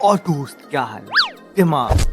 और दोस्त क्या हाल है? दिमाग।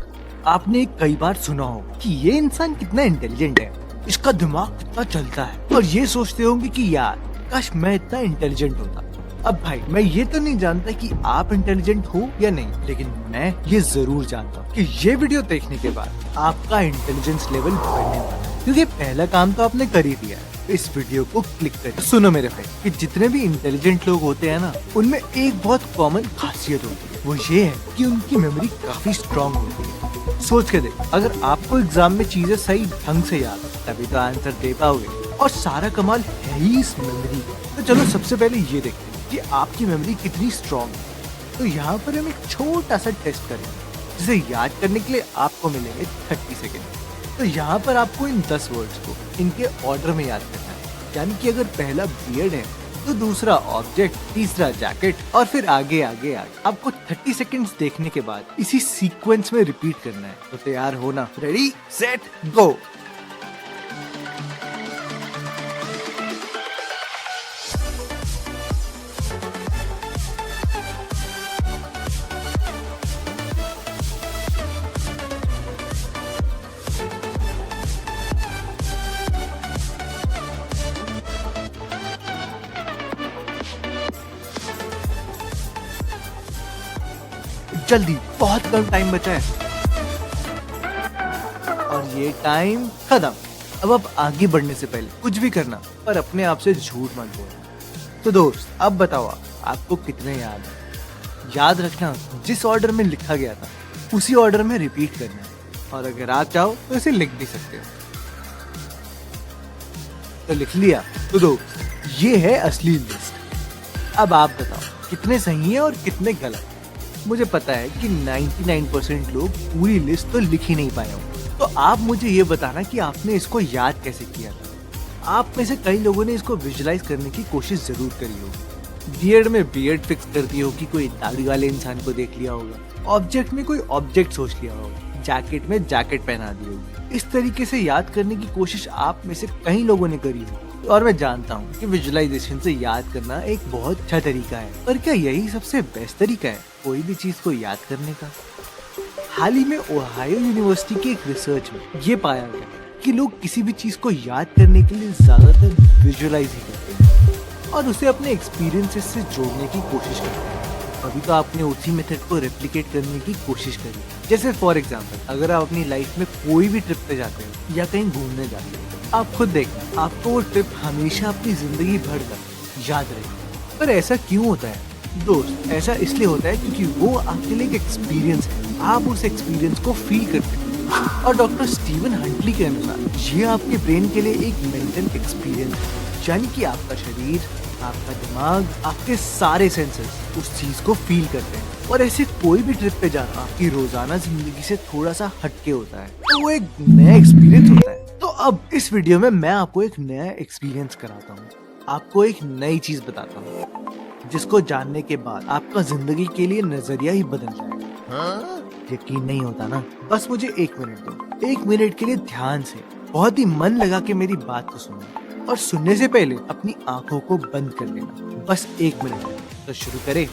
आपने कई बार सुना हो कि ये इंसान कितना इंटेलिजेंट है, इसका दिमाग कितना चलता है, और ये सोचते होंगे कि यार काश मैं इतना इंटेलिजेंट होता। अब भाई मैं ये तो नहीं जानता कि आप इंटेलिजेंट हो या नहीं, लेकिन मैं ये जरूर जानता हूँ कि ये वीडियो देखने के बाद आपका इंटेलिजेंस लेवल बढ़ने वाला है, क्योंकि पहला काम तो आपने कर ही दिया है। इस वीडियो को क्लिक करें। सुनो मेरे भाई कि जितने भी इंटेलिजेंट लोग होते हैं ना, उनमें एक बहुत कॉमन खासियत होती है, वो ये है कि उनकी मेमोरी काफी स्ट्रांग होती है। सोच के देख, अगर आपको एग्जाम में चीजें सही ढंग से याद है तभी तो आंसर दे पाओगे, और सारा कमाल है ही इस मेमोरी का। तो चलो सबसे पहले ये देखते हैं कि आपकी मेमोरी कितनी स्ट्रांग है। तो यहाँ पर हम एक छोटा सा टेस्ट करेंगे, जिसे याद करने के लिए आपको मिलेंगे 30 सेकेंड। तो यहाँ पर आपको इन 10 वर्ड्स को इनके ऑर्डर में याद करना है, यानी कि अगर पहला बियर्ड है तो दूसरा ऑब्जेक्ट, तीसरा जैकेट, और फिर आगे आगे आगे। आपको 30 सेकेंड्स देखने के बाद इसी सीक्वेंस में रिपीट करना है। तो तैयार होना, रेडी सेट गो। जल्दी, बहुत कम टाइम बचा है और ये टाइम खत्म। अब आप आगे बढ़ने से पहले कुछ भी करना, पर अपने आप से झूठ मत बोलना। तो दोस्त अब बताओ आपको कितने याद है? याद रखना, जिस ऑर्डर में लिखा गया था उसी ऑर्डर में रिपीट करना है, और अगर आप चाहो तो इसे लिख भी सकते हो। तो लिख लिया? तो दोस्त ये है असली लिस्ट। अब आप बताओ कितने सही है और कितने गलत। मुझे पता है कि 99% लोग पूरी लिस्ट तो लिख ही नहीं पाए होंगे, तो आप मुझे ये बताना कि आपने इसको याद कैसे किया था। आप में से कई लोगों ने इसको विजुलाइज करने की कोशिश जरूर करी होगी। बियर्ड में बियर्ड फिक्स कर दी होगी, कोई दाढ़ी वाले इंसान को देख लिया होगा, ऑब्जेक्ट में कोई ऑब्जेक्ट सोच लिया होगा, जैकेट में जैकेट पहना दी होगी। इस तरीके से याद करने की कोशिश आप में से कई लोगों ने करी होगी, और मैं जानता हूँ कि विजुअलाइजेशन से याद करना एक बहुत अच्छा तरीका है, पर क्या यही सबसे बेस्ट तरीका है कोई भी चीज को याद करने का? हाल ही में ओहायो यूनिवर्सिटी की एक रिसर्च में ये पाया गया कि लोग किसी भी चीज को याद करने के लिए ज्यादातर विजुअलाइज ही करते हैं और उसे अपने एक्सपीरियंसेस से जोड़ने की कोशिश करते हैं। अभी तो आपने उसी मेथड को रेप्लिकेट करने की कोशिश करी। जैसे फॉर एग्जाम्पल, अगर आप अपनी लाइफ में कोई भी ट्रिप पे जाते हो या कहीं घूमने जाते हो, आप खुद देखना, आपको वो ट्रिप हमेशा अपनी जिंदगी भर तक याद रहेगी। पर ऐसा क्यों होता है दोस्त? ऐसा इसलिए होता है क्योंकि वो आपके लिए एक एक्सपीरियंस है, आप उस एक्सपीरियंस को फील करते हैं। और डॉक्टर स्टीवन हंटली के अनुसार ये आपके ब्रेन के लिए एक मेंटल एक्सपीरियंस है, यानी कि आपका शरीर, आपका दिमाग, आपके सारे सेंसेस उस चीज को फील करते हैं। और ऐसे कोई भी ट्रिप पे जाना आपकी रोजाना जिंदगी से थोड़ा सा हटके होता है, तो वो एक नया एक्सपीरियंस होता है। तो अब इस वीडियो में मैं आपको एक नया एक्सपीरियंस कराता हूँ, आपको एक नई चीज बताता हूँ, जिसको जानने के बाद आपका जिंदगी के लिए नजरिया ही बदल जाएगा। यकीन नहीं होता ना? बस मुझे 1 मिनट दो। 1 मिनट के लिए ध्यान से, बहुत ही मन लगा के मेरी बात को सुनो, और सुनने से पहले अपनी आंखों को बंद कर लेना। बस 1 मिनट। तो शुरू करें।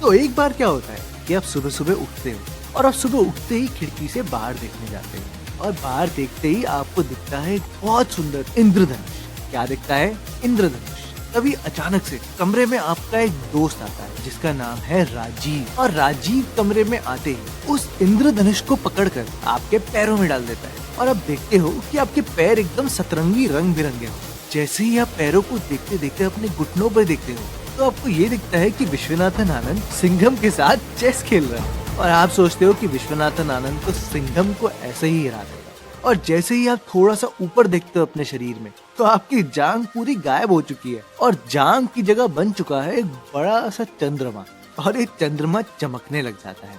तो एक बार क्या होता है कि आप सुबह सुबह उठते हो, और आप सुबह उठते ही खिड़की से बाहर देखने जाते हो, और बाहर देखते ही आपको दिखता है बहुत सुंदर इंद्रधनुष। क्या दिखता है? इंद्रधनुष। तभी अचानक से कमरे में आपका एक दोस्त आता है जिसका नाम है राजीव, और राजीव कमरे में आते ही उस इंद्रधनुष को पकड़कर आपके पैरों में डाल देता है, और आप देखते हो कि आपके पैर एकदम सतरंगी रंग बिरंगे हो। जैसे ही आप पैरों को देखते देखते अपने घुटनों पर देखते हो, तो आपको ये दिखता है कि विश्वनाथन आनंद सिंघम के साथ चेस खेल रहा है, और आप सोचते हो कि विश्वनाथन आनंद तो सिंघम को ऐसे ही हरा देगा। और जैसे ही आप थोड़ा सा ऊपर देखते हो अपने शरीर में, तो आपकी जांग पूरी गायब हो चुकी है, और जांग की जगह बन चुका है एक बड़ा सा चंद्रमा, और एक चंद्रमा चमकने लग जाता है।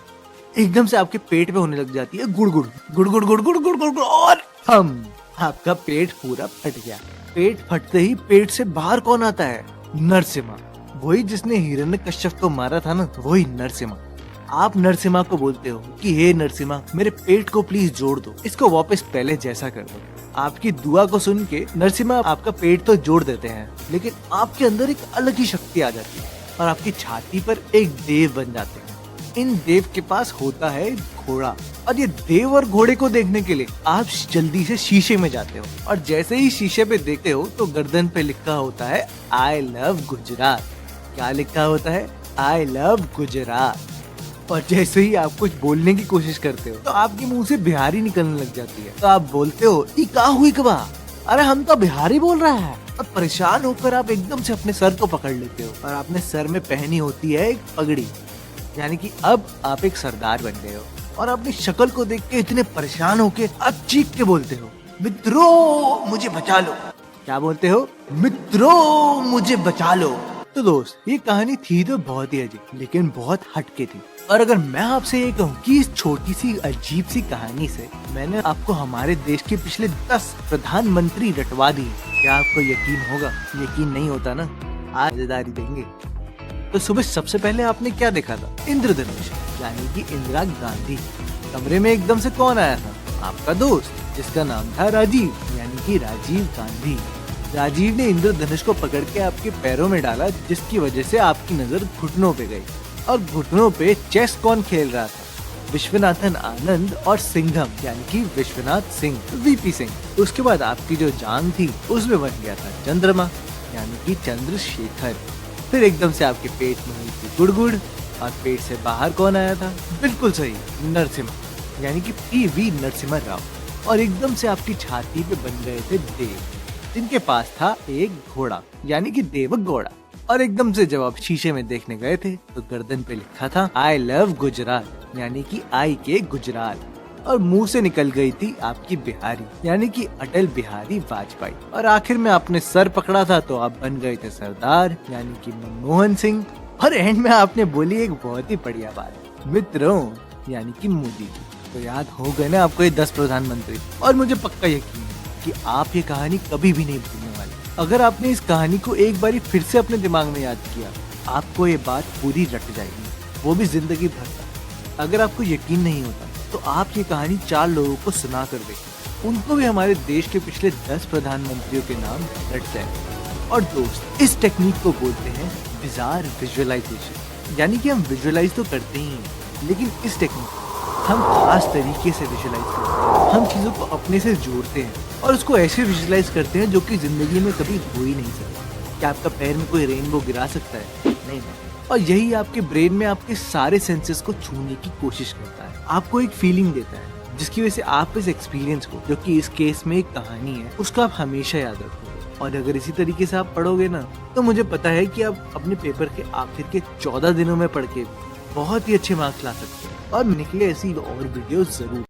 एकदम से आपके पेट में होने लग जाती है गुड़गुड़ गुड़गुड़ गुड़गुड़ गुड़गुड़, और आपका पेट पूरा फट गया। पेट फटते ही पेट से बाहर कौन आता है? नरसिम्हा, वही जिसने हिरण्यकश्यप को मारा था ना, वही नरसिम्हा। आप नरसिम्हा को बोलते हो कि हे नरसिम्हा, मेरे पेट को प्लीज जोड़ दो, इसको वापस पहले जैसा कर दो। आपकी दुआ को सुन के नरसिम्हा आपका पेट तो जोड़ देते हैं, लेकिन आपके अंदर एक अलग ही शक्ति आ जाती है। और आपकी छाती पर एक देव बन जाते हैं। इन देव के पास होता है घोड़ा और ये देव और घोड़े को देखने के लिए आप जल्दी से शीशे में जाते हो और जैसे ही शीशे पे देखते हो तो गर्दन पे लिखा होता है आई लव गुजरात। क्या लिखा होता है? I love Gujarat. और जैसे ही आप कुछ बोलने की कोशिश करते हो तो आपके मुंह से बिहारी निकलने लग जाती है। तो आप बोलते हो ई का हुई कबा, अरे हम तो बिहारी बोल रहा है। और परेशान होकर आप एकदम से अपने सर को पकड़ लेते हो और आपने सर में पहनी होती है एक पगड़ी, यानी कि अब आप एक सरदार बन गए हो। और अपनी शक्ल को देख के इतने परेशान होके आप चीख के बोलते हो मित्रों मुझे बचा लो। क्या बोलते हो? मित्रों मुझे बचा लो। तो दोस्त ये कहानी थी तो बहुत ही अजीब लेकिन बहुत हटके थी। और अगर मैं आपसे ये कहूँ कि इस छोटी सी अजीब सी कहानी से मैंने आपको हमारे देश के पिछले 10 प्रधानमंत्री रटवा दिए, क्या आपको यकीन होगा? यकीन नहीं होता ना, आज मजेदारी देंगे। तो सुबह सबसे पहले आपने क्या देखा था? इंद्रधनुष, यानी कि इंदिरा गांधी। कमरे में एकदम से कौन आया था? आपका दोस्त जिसका नाम था राजीव, यानी कि राजीव गांधी। राजीव ने इंद्रधनुष को पकड़ के आपके पैरों में डाला जिसकी वजह से आपकी नजर घुटनों पे गई। और घुटनों पे चेस कौन खेल रहा था? विश्वनाथन आनंद और सिंघम, यानी कि विश्वनाथ सिंह, वीपी सिंह। उसके बाद आपकी जो जांग थी उसमें बन गया था चंद्रमा, यानी कि चंद्रशेखर। फिर एकदम से आपके पेट में हुई थी गुड़गुड़ और पेट से बाहर कौन आया था? बिल्कुल सही, नरसिम्हा, यानी कि पीवी नरसिम्हा राव। और एकदम से आपकी छाती पे बन गए थे देव जिनके पास था एक घोड़ा, यानी कि देवक घोड़ा। और एकदम से जब आप शीशे में देखने गए थे तो गर्दन पे लिखा था आई लव गुजरात, यानी कि आई के गुजरात। और मुंह से निकल गई थी आपकी बिहारी, यानी कि अटल बिहारी वाजपेयी। और आखिर में आपने सर पकड़ा था तो आप बन गए थे सरदार, यानी कि मनमोहन सिंह। और एंड में आपने बोली एक बहुत ही बढ़िया बात, मित्रों, यानी कि मोदी जी। तो याद हो गए ना आपको ये 10 प्रधानमंत्री। और मुझे पक्का यकीन है कि आप ये कहानी कभी भी नहीं भूलने वाले। अगर आपने इस कहानी को एक बारी फिर से अपने दिमाग में याद किया, आपको ये बात पूरी रट जाएगी, वो भी जिंदगी भर तक। अगर आपको यकीन नहीं होता तो आप ये कहानी 4 लोगों को सुना कर देखें, उनको भी हमारे देश के पिछले 10 प्रधानमंत्रियों के नाम रट जाएंगे। और दोस्त इस टेक्निक को बोलते हैं बिजार विजुअलाइजेशन, यानी कि हम विजुअलाइज तो करते ही हैं लेकिन इस टेक्निक को हम खास तरीके से विजुअलाइज करते हैं। हम चीजों को अपने से जोड़ते हैं और उसको ऐसे विजुअलाइज करते हैं जो कि जिंदगी में कभी हो ही नहीं सकता। क्या आपका पैर में कोई रेनबो गिरा सकता है? नहीं। और यही आपके ब्रेन में आपके सारे सेंसेस को छूने की कोशिश करता है, आपको एक फीलिंग देता है जिसकी वजह से आप इस एक्सपीरियंस को, जो कि इस केस में एक कहानी है, उसको आप हमेशा याद रखोगे। और अगर इसी तरीके से आप पढ़ोगे ना तो मुझे पता है कि आप अपने पेपर के आखिर के 14 दिनों में पढ़ के बहुत ही अच्छे मार्क्स ला सकते हैं। और मैंने के लिए ऐसी और वीडियो जरूर